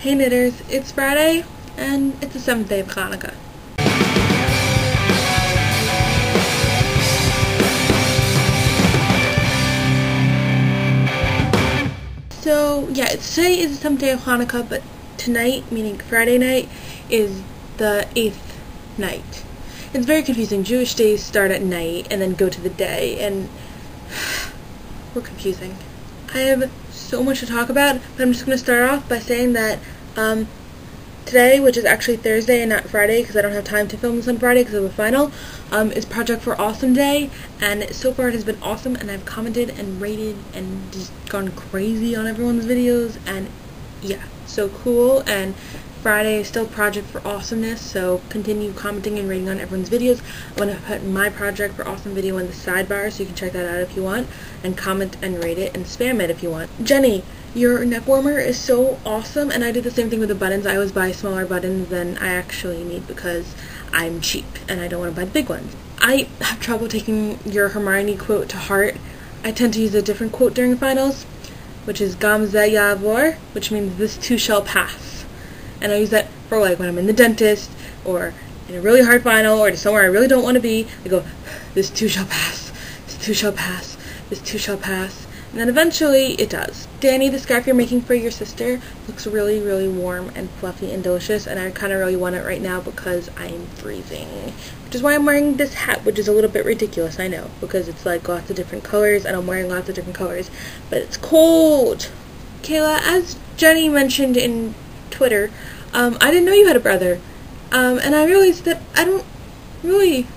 Hey knitters, it's Friday, and it's the 7th day of Hanukkah. So, yeah, today is the 7th day of Hanukkah, but tonight, meaning Friday night, is the 8th night. It's very confusing. Jewish days start at night and then go to the day, and we're confusing. I have so much to talk about, but I'm just going to start off by saying that today, which is actually Thursday and not Friday because I don't have time to film this on Friday because of the final, is Project for Awesome Day, and so far it has been awesome, and I've commented and rated and just gone crazy on everyone's videos, and yeah, so cool. And Friday is still Project for Awesomeness, so continue commenting and rating on everyone's videos. I'm going to put my Project for Awesome video in the sidebar so you can check that out if you want, and comment and rate it and spam it if you want. Jenny, your neck warmer is so awesome, and I did the same thing with the buttons. I always buy smaller buttons than I actually need because I'm cheap and I don't want to buy the big ones. I have trouble taking your Hermione quote to heart. I tend to use a different quote during finals, which is Gam ze ya'avor, which means this too shall pass. And I use that for like when I'm in the dentist or in a really hard final or just somewhere I really don't want to be. I go, this too shall pass, this too shall pass, this too shall pass. And then eventually it does. Danny, the scarf you're making for your sister looks really, really warm and fluffy and delicious, and I kind of really want it right now because I'm freezing. Which is why I'm wearing this hat, which is a little bit ridiculous, I know, because it's like lots of different colors and I'm wearing lots of different colors, but it's cold. Kayla, as Jenny mentioned in Twitter, I didn't know you had a brother, and I realized that I don't really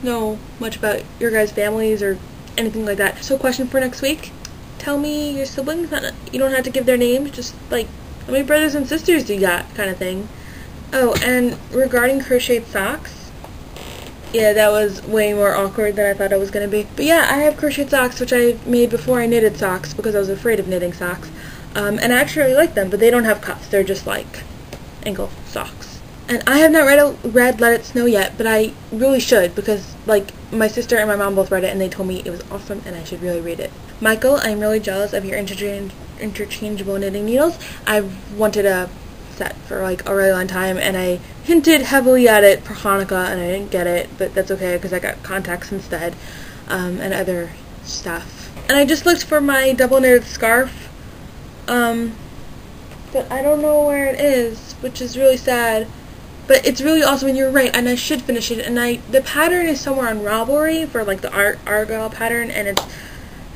know much about your guys' families or anything like that. So question for next week, tell me your siblings. You don't have to give their names, just like how many brothers and sisters do you got, kind of thing. Oh, and regarding crocheted socks, yeah, that was way more awkward than I thought it was going to be. But yeah, I have crocheted socks, which I made before I knitted socks because I was afraid of knitting socks. And I actually really like them, but they don't have cuffs. They're just like ankle socks. And I have not read Let It Snow yet, but I really should because like my sister and my mom both read it and they told me it was awesome and I should really read it. Michael, I'm really jealous of your interchangeable knitting needles. I've wanted a set for like a really long time and I hinted heavily at it for Hanukkah and I didn't get it, but that's okay because I got contacts instead, and other stuff. And I just looked for my double knitted scarf, but I don't know where it is, which is really sad. But it's really awesome, and you're right, and I should finish it. And the pattern is somewhere on Ravelry for like the Argyle pattern, and it's,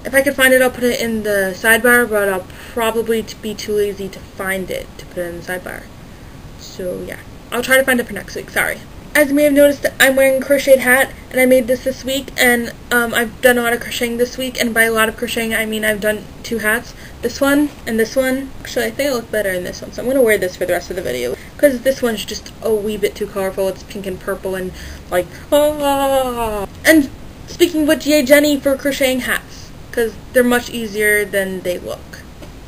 if I could find it, I'll put it in the sidebar, but I'll probably be too lazy to find it to put it in the sidebar. So yeah, I'll try to find it for next week. Sorry. As you may have noticed, I'm wearing a crocheted hat, and I made this week, and I've done a lot of crocheting this week, and by a lot of crocheting, I mean I've done 2 hats, this one and this one. Actually, I think I look better in this one, so I'm going to wear this for the rest of the video, because this one's just a wee bit too colorful. It's pink and purple, and like, ah. And speaking of which, yay Jenny for crocheting hats, because they're much easier than they look.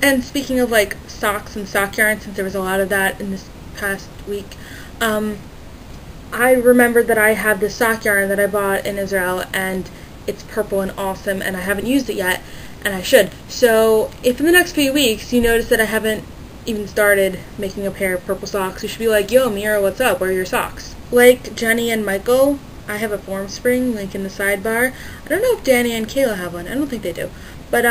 And speaking of like socks and sock yarn, since there was a lot of that in this past week, I remembered that I have this sock yarn that I bought in Israel, and it's purple and awesome, and I haven't used it yet, and I should. So if in the next few weeks you notice that I haven't even started making a pair of purple socks, you should be like, yo Mira, what's up, where are your socks? Like Jenny and Michael, I have a form spring link in the sidebar. I don't know if Danny and Kayla have one. I don't think they do. But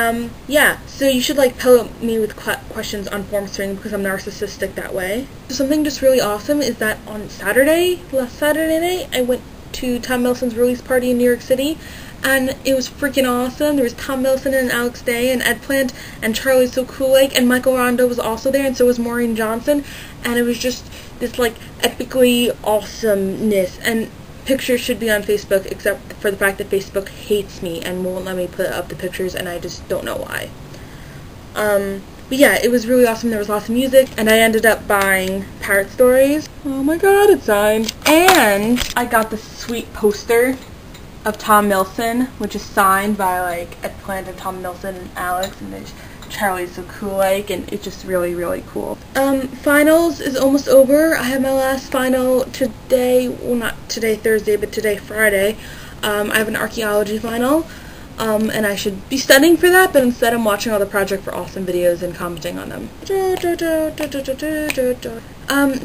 yeah, so you should like pellet me with questions on form spring because I'm narcissistic that way. So something just really awesome is that on last Saturday night, I went to Tom Milson's release party in New York City, and it was freaking awesome. There was Tom Milson and Alex Day and Ed Plant and Charlie So Cool Lake, and Michael Rondo was also there, and so was Maureen Johnson, and it was just this like epically awesomeness. And pictures should be on Facebook, except for the fact that Facebook hates me and won't let me put up the pictures, and I just don't know why. But yeah, it was really awesome. There was lots of music, and I ended up buying Parrot Stories. Oh my god, it's signed. And I got this sweet poster of Tom Milson, which is signed by like Ed Plant and Tom Milson and Alex, and there's Charlie's So Cool Like, and it's just really, really cool. Finals is almost over. I have my last final today, well not today Thursday, but today Friday. I have an archaeology final. and I should be studying for that, but instead I'm watching all the Project for Awesome videos and commenting on them.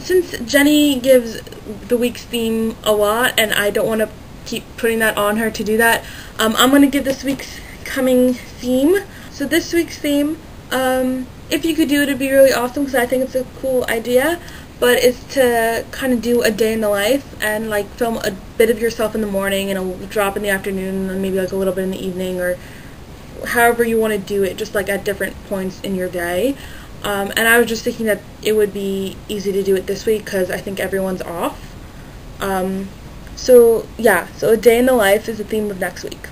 Since Jenny gives the week's theme a lot, and I don't want to keep putting that on her to do that, I'm going to give this week's coming theme. So this week's theme, if you could do it, it'd be really awesome, because I think it's a cool idea, but it's to kind of do a day in the life and like film a bit of yourself in the morning and a drop in the afternoon and then maybe like a little bit in the evening, or however you want to do it, just like at different points in your day. And I was just thinking that it would be easy to do it this week because I think everyone's off. So yeah, so a day in the life is the theme of next week.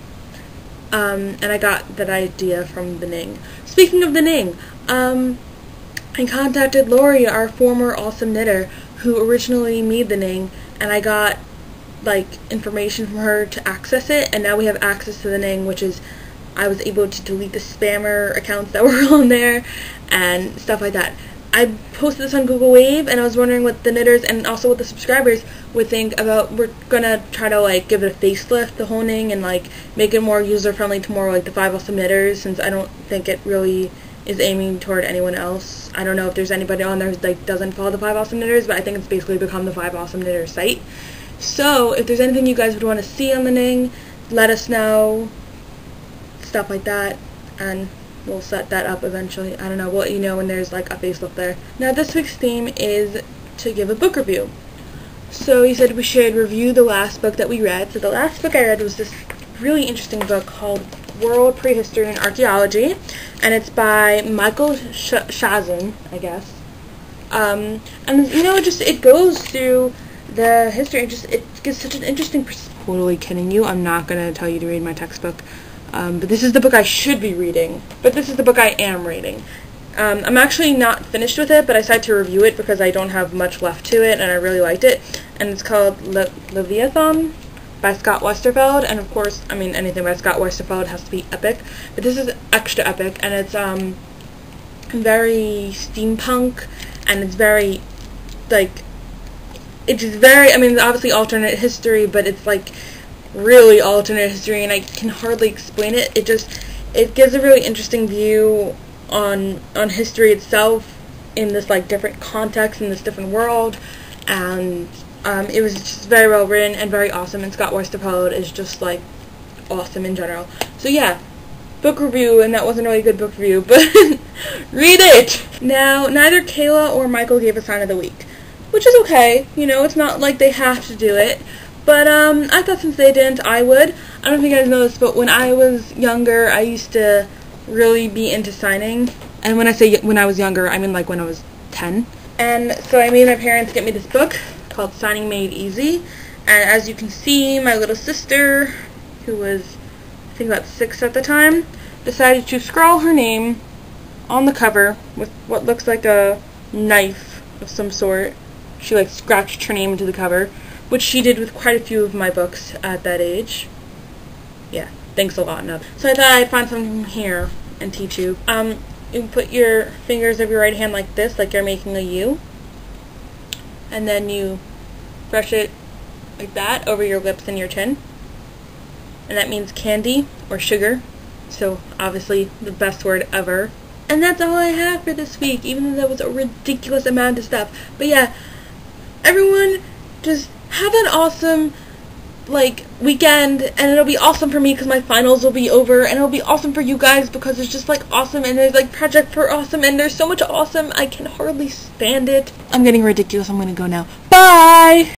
And I got that idea from the Ning. Speaking of the Ning, I contacted Lori, our former awesome knitter, who originally made the Ning, and I got like information from her to access it, and now we have access to the Ning, which is I was able to delete the spammer accounts that were on there and stuff like that. I posted this on Google Wave, and I was wondering what the knitters and also what the subscribers would think about. We're gonna try to like give it a facelift, the whole Ning, and like make it more user friendly to more like the 5 awesome knitters, since I don't think it really is aiming toward anyone else. I don't know if there's anybody on there who like doesn't follow the 5 awesome knitters, but I think it's basically become the 5 awesome knitters site. So if there's anything you guys would want to see on the Ning, let us know, stuff like that, and we'll set that up eventually. I don't know, we'll let you know when there's like a facelift there. Now this week's theme is to give a book review. So he said we should review the last book that we read. So the last book I read was this really interesting book called World Prehistory and Archaeology, and it's by Michael Shazin, I guess. And you know, it goes through the history, and it gives such an interesting totally kidding you, I'm not gonna tell you to read my textbook, but this is the book I should be reading, but this is the book I am reading. I'm actually not finished with it, but I decided to review it because I don't have much left to it, and I really liked it, and it's called Leviathan by Scott Westerfeld, and of course, I mean, anything by Scott Westerfeld has to be epic, but this is extra epic, and it's very steampunk, and it's very, like, it's very, I mean, obviously alternate history, but it's like really alternate history, and I can hardly explain it. It gives a really interesting view on history itself in this like different context, in this different world, and it was just very well written and very awesome, and Scott Westerfeld is just like awesome in general. So yeah, book review, and that wasn't really a good book review, but read it! Now, neither Kayla or Michael gave a sign of the week, which is okay, you know, it's not like they have to do it, but I thought since they didn't, I would. I don't know if you guys know this, but when I was younger, I used to really be into signing, and when I say when I was younger, I mean like when I was 10, and so I made my parents get me this book called Signing Made Easy, and as you can see, my little sister, who was, I think about 6 at the time, decided to scrawl her name on the cover with what looks like a knife of some sort. She like scratched her name into the cover, which she did with quite a few of my books at that age. Yeah, thanks a lot, no. So I thought I'd find something here and teach you. You put your fingers of your right hand like this, like you're making a U, and then you brush it like that over your lips and your chin, and that means candy or sugar, so obviously the best word ever. And that's all I have for this week, even though that was a ridiculous amount of stuff. But yeah, everyone just have an awesome like weekend, and it'll be awesome for me because my finals will be over, and it'll be awesome for you guys because it's just like awesome, and there's like Project for Awesome, and there's so much awesome, I can hardly stand it. I'm getting ridiculous, I'm gonna go now. Bye!